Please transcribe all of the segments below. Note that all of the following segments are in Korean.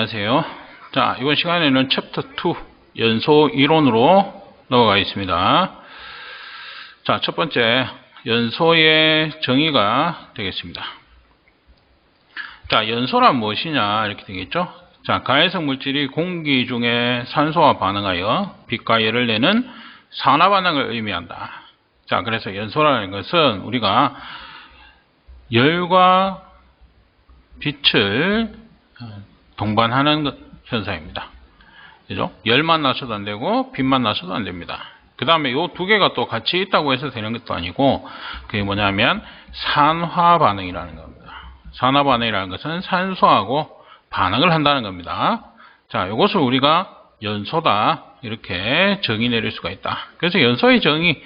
안녕하세요. 자, 이번 시간에는 챕터 2 연소 이론으로 넘어가겠습니다. 자, 첫 번째 연소의 정의가 되겠습니다. 자, 연소란 무엇이냐 이렇게 되겠죠. 자, 가해성 물질이 공기 중에 산소와 반응하여 빛과 열을 내는 산화 반응을 의미한다. 자, 그래서 연소라는 것은 우리가 열과 빛을 동반하는 현상입니다. 그죠? 열만 나셔도 안 되고 빛만 나셔도 안 됩니다. 그 다음에 요 두 개가 또 같이 있다고 해서 되는 것도 아니고, 그게 뭐냐면 산화 반응이라는 겁니다. 산화 반응이라는 것은 산소하고 반응을 한다는 겁니다. 자, 이것을 우리가 연소다 이렇게 정의 내릴 수가 있다. 그래서 연소의 정의,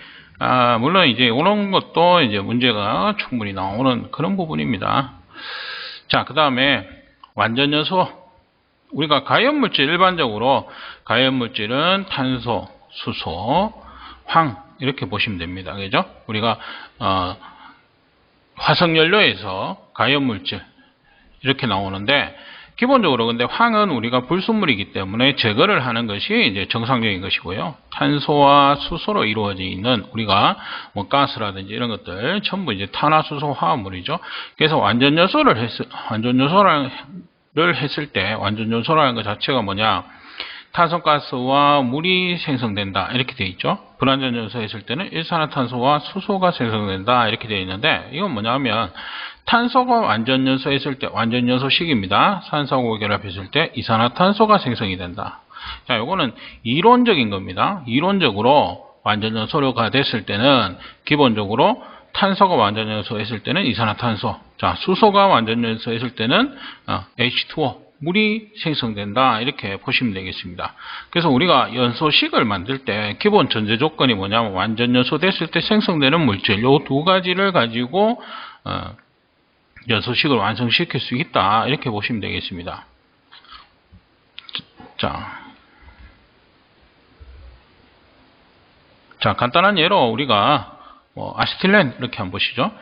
물론 이제 이런 것도 이제 문제가 충분히 나오는 그런 부분입니다. 자, 그 다음에 완전 연소. 우리가 가연물질, 일반적으로 가연물질은 탄소, 수소, 황 이렇게 보시면 됩니다. 그죠? 우리가 화석연료에서 가연물질 이렇게 나오는데, 기본적으로 근데 황은 우리가 불순물이기 때문에 제거를 하는 것이 이제 정상적인 것이고요. 탄소와 수소로 이루어져 있는 우리가 뭐 가스라든지 이런 것들 전부 이제 탄화수소 화합물이죠. 그래서 완전연소를 했을 때, 완전연소라는 것 자체가 뭐냐, 탄소가스와 물이 생성된다 이렇게 되어 있죠. 불완전연소 했을 때는 일산화탄소와 수소가 생성된다 이렇게 되어 있는데, 이건 뭐냐면 탄소가 완전연소 했을 때, 완전연소식입니다. 산소하고 결합했을 때 이산화탄소가 생성이 된다. 자, 요거는 이론적인 겁니다. 이론적으로 완전연소가 됐을 때는 기본적으로 탄소가 완전연소 했을 때는 이산화탄소, 자, 수소가 완전연소 했을 때는 H2O, 물이 생성된다 이렇게 보시면 되겠습니다. 그래서 우리가 연소식을 만들 때 기본 전제 조건이 뭐냐면 완전연소 됐을 때 생성되는 물질, 요 두 가지를 가지고 연소식을 완성시킬 수 있다 이렇게 보시면 되겠습니다. 자, 간단한 예로 우리가 아세틸렌 이렇게 한번 보시죠.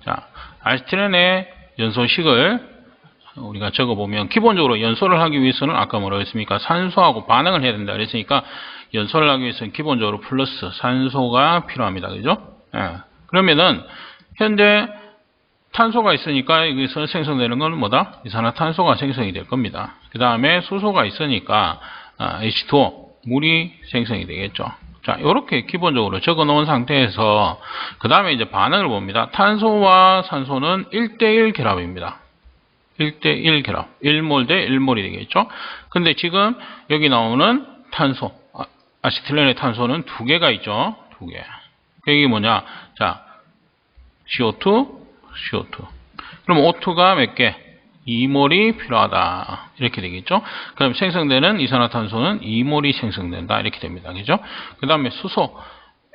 자, 아세틸렌의 연소식을 우리가 적어보면, 기본적으로 연소를 하기 위해서는 아까 뭐라고 했습니까? 산소하고 반응을 해야 된다 그랬으니까, 연소를 하기 위해서는 기본적으로 플러스 산소가 필요합니다. 그죠? 예. 그러면은 현재 탄소가 있으니까 여기서 생성되는 건 뭐다? 이산화탄소가 생성이 될 겁니다. 그 다음에 수소가 있으니까 H2O, 물이 생성이 되겠죠. 자, 이렇게 기본적으로 적어 놓은 상태에서 그 다음에 이제 반응을 봅니다. 탄소와 산소는 1대1 결합입니다. 1대1 결합. 1몰 대 1몰이 되겠죠. 근데 지금 여기 나오는 탄소, 아세틸렌의 탄소는 두 개가 있죠. 두 개. 여기 뭐냐? 자, CO2. 그럼 O2가 몇 개? 2몰이 필요하다. 이렇게 되겠죠. 그럼 생성되는 이산화탄소는 2몰이 생성된다. 이렇게 됩니다. 그죠? 그 다음에 수소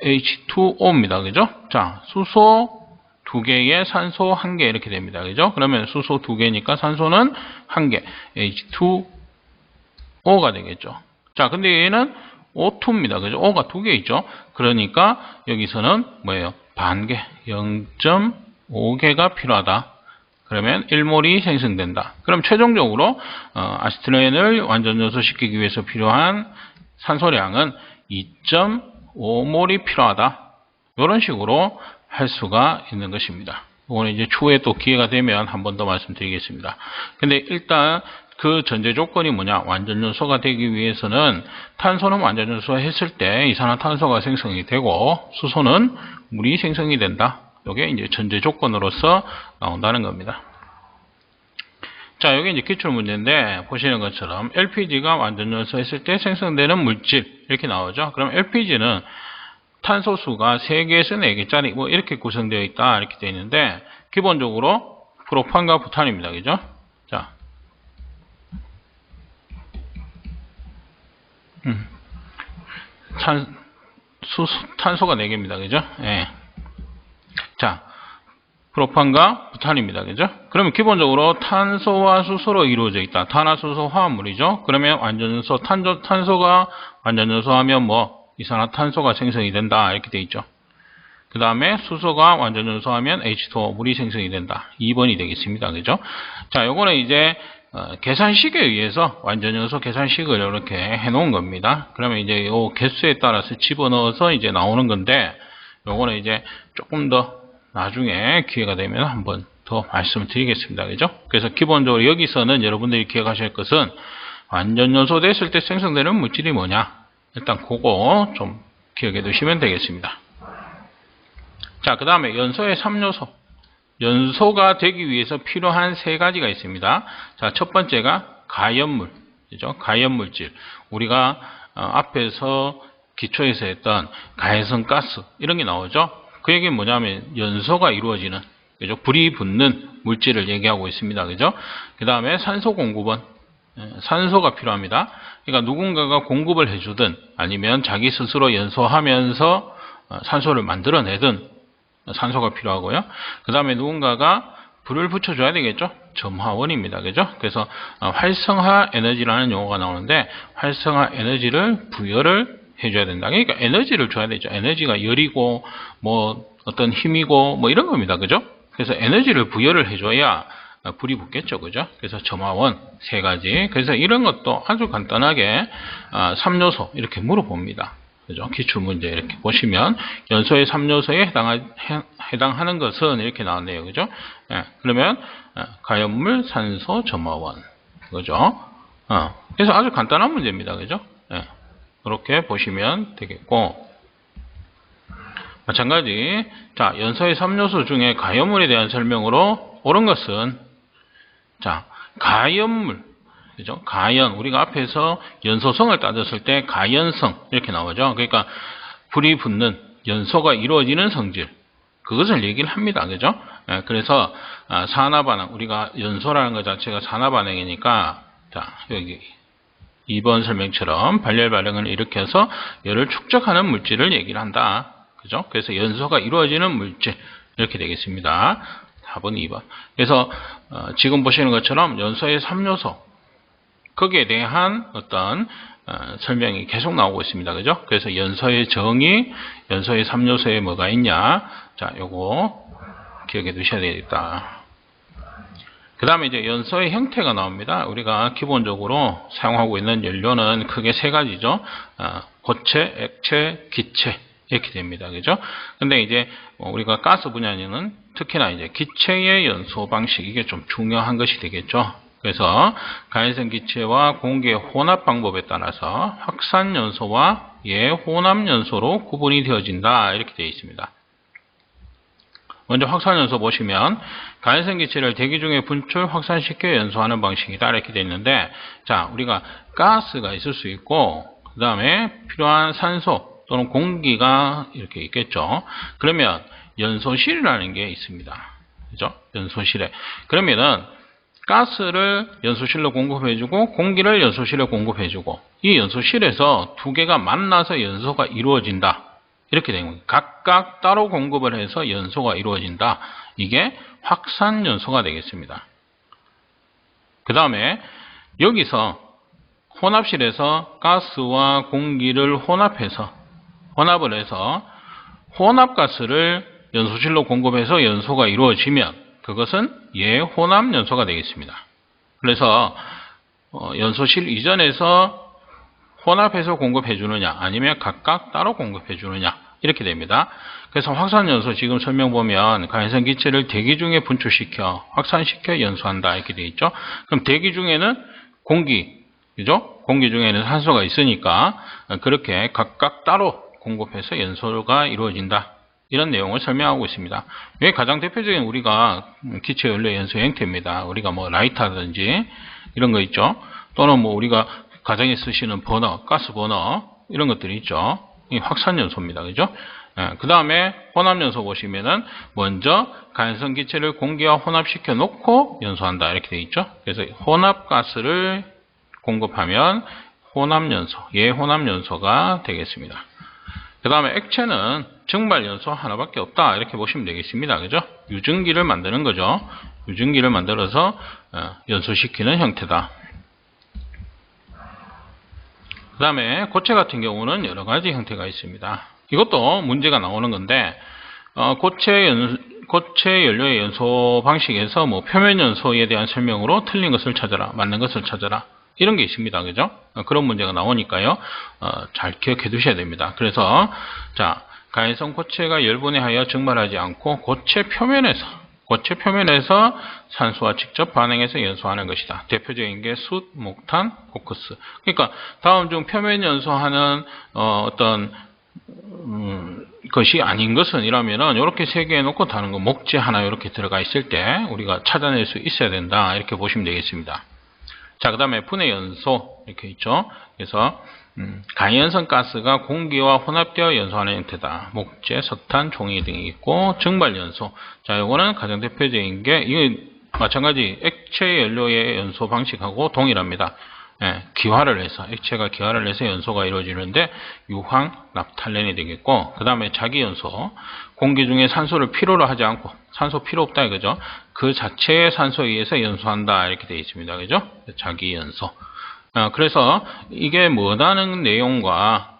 H2O입니다. 그죠? 자, 수소 두 개에 산소 한 개 이렇게 됩니다. 그죠? 그러면 수소 두 개니까 산소는 한 개, H2O가 되겠죠. 자, 근데 얘는 O2입니다. 그죠? O가 두 개 있죠. 그러니까 여기서는 뭐예요? 반 개, 0.5개가 필요하다. 그러면 1몰이 생성된다. 그럼 최종적으로 아세틸렌을 완전연소시키기 위해서 필요한 산소량은 2.5몰이 필요하다. 이런 식으로 할 수가 있는 것입니다. 이거는 이제 추후에 또 기회가 되면 한 번 더 말씀드리겠습니다. 근데 일단 그 전제 조건이 뭐냐? 완전연소가 되기 위해서는 탄소는 완전연소 했을 때 이산화탄소가 생성이 되고 수소는 물이 생성이 된다. 이게 이제 전제 조건으로서 나온다는 겁니다. 자, 여기 이제 기출 문제인데 보시는 것처럼 LPG가 완전연소 했을 때 생성되는 물질 이렇게 나오죠. 그럼 LPG는 탄소수가 3개에서 4개짜리 뭐 이렇게 구성되어 있다 이렇게 되어 있는데, 기본적으로 프로판과 부탄입니다. 그죠? 자, 탄소가 4개입니다. 그죠? 예. 자, 프로판과 부탄입니다. 그죠? 그러면 기본적으로 탄소와 수소로 이루어져 있다. 탄화수소 화합물이죠. 그러면 완전연소, 탄소가 완전연소하면 뭐 이산화탄소가 생성이 된다 이렇게 되어 있죠. 그 다음에 수소가 완전연소하면 H2O, 물이 생성이 된다. 2번이 되겠습니다. 그죠? 자, 요거는 이제 계산식에 의해서 완전연소 계산식을 이렇게 해 놓은 겁니다. 그러면 이제 요 개수에 따라서 집어넣어서 이제 나오는 건데, 요거는 이제 조금 더 나중에 기회가 되면 한번 더 말씀을 드리겠습니다. 그죠? 그래서 기본적으로 여기서는 여러분들이 기억하실 것은 완전연소 됐을 때 생성되는 물질이 뭐냐, 일단 그거 좀 기억해 두시면 되겠습니다. 자, 그 다음에 연소의 3요소. 연소가 되기 위해서 필요한 세 가지가 있습니다. 자, 첫 번째가 가연물, 그죠? 가연물질. 우리가 앞에서 기초에서 했던 가해성 가스 이런 게 나오죠. 그 얘기는 뭐냐면 연소가 이루어지는, 그죠? 불이 붙는 물질을 얘기하고 있습니다. 그죠? 그 다음에 산소 공급원. 산소가 필요합니다. 그러니까 누군가가 공급을 해주든 아니면 자기 스스로 연소하면서 산소를 만들어내든 산소가 필요하고요. 그 다음에 누군가가 불을 붙여줘야 되겠죠. 점화원입니다. 그죠? 그래서 활성화 에너지라는 용어가 나오는데, 활성화 에너지를 부여를 해줘야 된다. 그러니까 에너지를 줘야 되죠. 에너지가 열이고 뭐 어떤 힘이고 뭐 이런 겁니다. 그죠? 그래서 에너지를 부여를 해줘야 불이 붙겠죠. 그죠? 그래서 점화원 세 가지. 그래서 이런 것도 아주 간단하게 3요소 이렇게 물어봅니다. 그죠? 기출문제 이렇게 보시면 연소의 3요소에 해당하는 것은 이렇게 나왔네요. 그죠? 예, 그러면 가연물, 산소, 점화원. 그죠? 그래서 아주 간단한 문제입니다. 그죠? 예, 그렇게 보시면 되겠고, 마찬가지. 자, 연소의 3요소 중에 가연물에 대한 설명으로 옳은 것은, 자, 가연물. 그죠? 가연, 우리가 앞에서 연소성을 따졌을 때 가연성 이렇게 나오죠. 그러니까 불이 붙는 연소가 이루어지는 성질, 그것을 얘기를 합니다. 그죠? 예, 그래서 산화반응, 우리가 연소라는 것 자체가 산화반응이니까, 자, 여기 2번 설명처럼 발열 반응을 일으켜서 열을 축적하는 물질을 얘기를 한다. 그죠? 그래서 연소가 이루어지는 물질 이렇게 되겠습니다. 4번, 2번. 그래서 지금 보시는 것처럼 연소의 3요소, 거기에 대한 어떤 설명이 계속 나오고 있습니다. 그죠? 그래서 연소의 정의, 연소의 3요소에 뭐가 있냐. 자, 요거 기억해 두셔야 되겠다. 그 다음에 이제 연소의 형태가 나옵니다. 우리가 기본적으로 사용하고 있는 연료는 크게 세 가지죠. 고체, 액체, 기체. 이렇게 됩니다. 그죠? 근데 이제 우리가 가스 분야에는 특히나 이제 기체의 연소 방식, 이게 좀 중요한 것이 되겠죠. 그래서 가해성 기체와 공기의 혼합 방법에 따라서 확산연소와 예혼합연소로 구분이 되어진다. 이렇게 되어 있습니다. 먼저 확산연소 보시면 가해성 기체를 대기 중에 분출, 확산시켜 연소하는 방식이다. 이렇게 되어 있는데, 자, 우리가 가스가 있을 수 있고, 그 다음에 필요한 산소 또는 공기가 이렇게 있겠죠. 그러면 연소실이라는 게 있습니다. 그죠? 연소실에. 그러면은 가스를 연소실로 공급해주고 공기를 연소실에 공급해주고, 이 연소실에서 두 개가 만나서 연소가 이루어진다. 이렇게 되는 거예요. 각각 따로 공급을 해서 연소가 이루어진다. 이게 확산연소가 되겠습니다. 그 다음에 여기서 혼합실에서 가스와 공기를 혼합을 해서 혼합가스를 연소실로 공급해서 연소가 이루어지면 그것은 예혼합연소가 되겠습니다. 그래서 연소실 이전에서 혼합해서 공급해 주느냐 아니면 각각 따로 공급해 주느냐 이렇게 됩니다. 그래서 확산연소 지금 설명 보면 가해성 기체를 대기 중에 분출시켜 확산시켜 연소한다 이렇게 되어 있죠. 그럼 대기 중에는 공기, 그죠? 공기 중에는 산소가 있으니까 그렇게 각각 따로 공급해서 연소가 이루어진다. 이런 내용을 설명하고 있습니다. 왜 가장 대표적인 우리가 기체 연료 연소 형태입니다. 우리가 뭐 라이터든지 이런 거 있죠. 또는 뭐 우리가 가정에 쓰시는 버너, 가스 버너 이런 것들이 있죠. 이 확산연소입니다. 그죠? 그 다음에 혼합연소 보시면은 먼저 가해성 기체를 공기와 혼합시켜 놓고 연소한다 이렇게 되어 있죠. 그래서 혼합가스를 공급하면 혼합연소, 예혼합연소가 되겠습니다. 그 다음에 액체는 증발연소 하나밖에 없다 이렇게 보시면 되겠습니다. 그죠? 유증기를 만드는 거죠. 유증기를 만들어서 연소시키는 형태다. 그 다음에 고체 같은 경우는 여러 가지 형태가 있습니다. 이것도 문제가 나오는 건데 고체 고체 연료의 연소 방식에서 뭐 표면 연소에 대한 설명으로 틀린 것을 찾아라, 맞는 것을 찾아라. 이런 게 있습니다. 그죠? 그런 문제가 나오니까요. 잘 기억해 두셔야 됩니다. 그래서, 자, 가해성 고체가 열분해하여 증발하지 않고 고체 표면에서 산소와 직접 반응해서 연소하는 것이다. 대표적인 게 숯, 목탄, 코크스. 그러니까 다음 중 표면 연소하는 어떤 것이 아닌 것은 이라면은 이렇게 세 개 해놓고 다른 거 목재 하나 이렇게 들어가 있을 때 우리가 찾아낼 수 있어야 된다. 이렇게 보시면 되겠습니다. 자, 그 다음에 분해 연소 이렇게 있죠. 그래서 가연성 가스가 공기와 혼합되어 연소하는 형태다. 목재, 석탄, 종이 등이 있고 증발 연소. 자, 이거는 가장 대표적인 게 이게 마찬가지 액체 연료의 연소 방식하고 동일합니다. 예, 기화를 해서 액체가 기화를 해서 연소가 이루어지는데 유황, 납탈렌이 되겠고, 그 다음에 자기 연소. 공기 중에 산소를 필요로 하지 않고 산소 필요 없다 이거죠. 그 자체의 산소에 의해서 연소한다 이렇게 되어 있습니다. 그죠? 자기 연소. 그래서 이게 뭐라는 내용과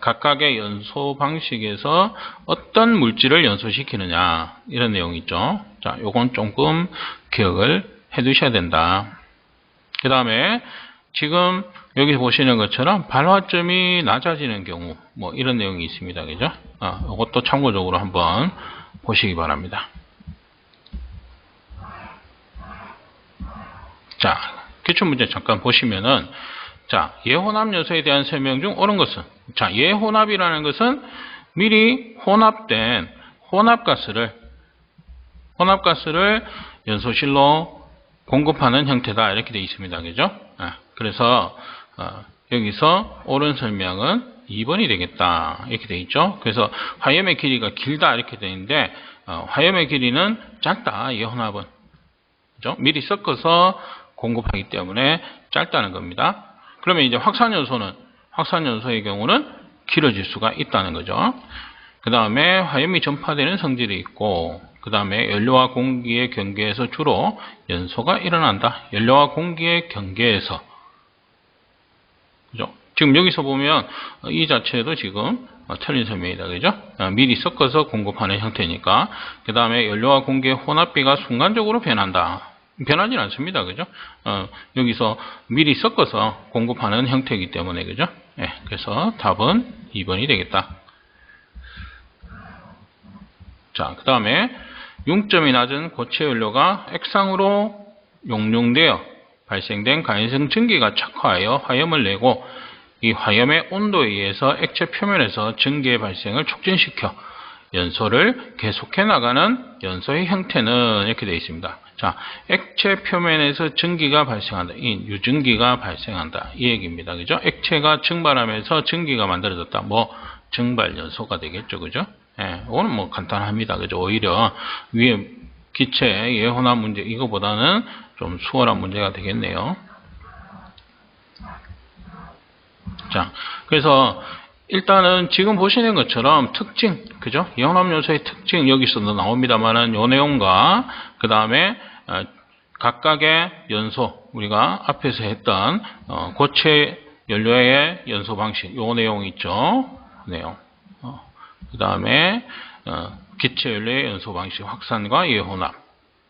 각각의 연소 방식에서 어떤 물질을 연소시키느냐 이런 내용이 있죠. 자, 요건 조금 기억을 해 두셔야 된다. 그 다음에 지금 여기 보시는 것처럼 발화점이 낮아지는 경우 뭐 이런 내용이 있습니다. 그죠? 이것도 참고적으로 한번 보시기 바랍니다. 자, 기출문제 잠깐 보시면은, 자, 예혼합 요소에 대한 설명 중 옳은 것은, 자, 예혼합이라는 것은 미리 혼합된 혼합가스를 연소실로 공급하는 형태다 이렇게 되어 있습니다. 그죠? 그래서 여기서 옳은 설명은 2번이 되겠다 이렇게 되어 있죠. 그래서 화염의 길이가 길다 이렇게 되어 있는데 화염의 길이는 짧다. 예혼합은 그죠? 미리 섞어서 공급하기 때문에 짧다는 겁니다. 그러면 이제 확산연소의 경우는 길어질 수가 있다는 거죠. 그 다음에 화염이 전파되는 성질이 있고, 그 다음에 연료와 공기의 경계에서 주로 연소가 일어난다. 연료와 공기의 경계에서. 그죠? 지금 여기서 보면 이 자체도 지금 틀린 설명이다. 그죠? 미리 섞어서 공급하는 형태니까. 그 다음에 연료와 공기의 혼합비가 순간적으로 변한다. 변하진 않습니다. 그죠? 여기서 미리 섞어서 공급하는 형태이기 때문에, 그죠? 예, 그래서 답은 2번이 되겠다. 자, 그 다음에 융점이 낮은 고체 연료가 액상으로 용융되어 발생된 가연성 증기가 착화하여 화염을 내고 이 화염의 온도에 의해서 액체 표면에서 증기의 발생을 촉진시켜 연소를 계속해 나가는 연소의 형태는 이렇게 되어 있습니다. 자, 액체 표면에서 증기가 발생한다. 이 유증기가 발생한다. 이 얘기입니다. 그죠? 액체가 증발하면서 증기가 만들어졌다. 뭐 증발 연소가 되겠죠. 그죠? 예, 이거는 뭐 간단합니다. 그죠? 오히려 위에 기체 예혼합 문제 이거보다는 좀 수월한 문제가 되겠네요. 자, 그래서 일단은 지금 보시는 것처럼 특징, 그죠? 예혼합 요소의 특징 여기서도 나옵니다만은 요 내용과 그 다음에 각각의 연소, 우리가 앞에서 했던 고체 연료의 연소 방식, 요 내용 있죠? 내용. 그 다음에 기체 연료의 연소 방식, 확산과 예혼합.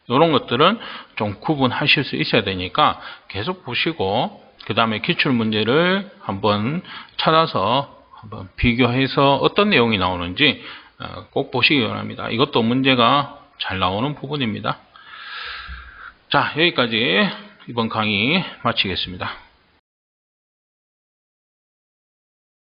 이런 것들은 좀 구분하실 수 있어야 되니까 계속 보시고 그 다음에 기출 문제를 한번 찾아서 한번 비교해서 어떤 내용이 나오는지 꼭 보시기 바랍니다. 이것도 문제가 잘 나오는 부분입니다. 자, 여기까지 이번 강의 마치겠습니다.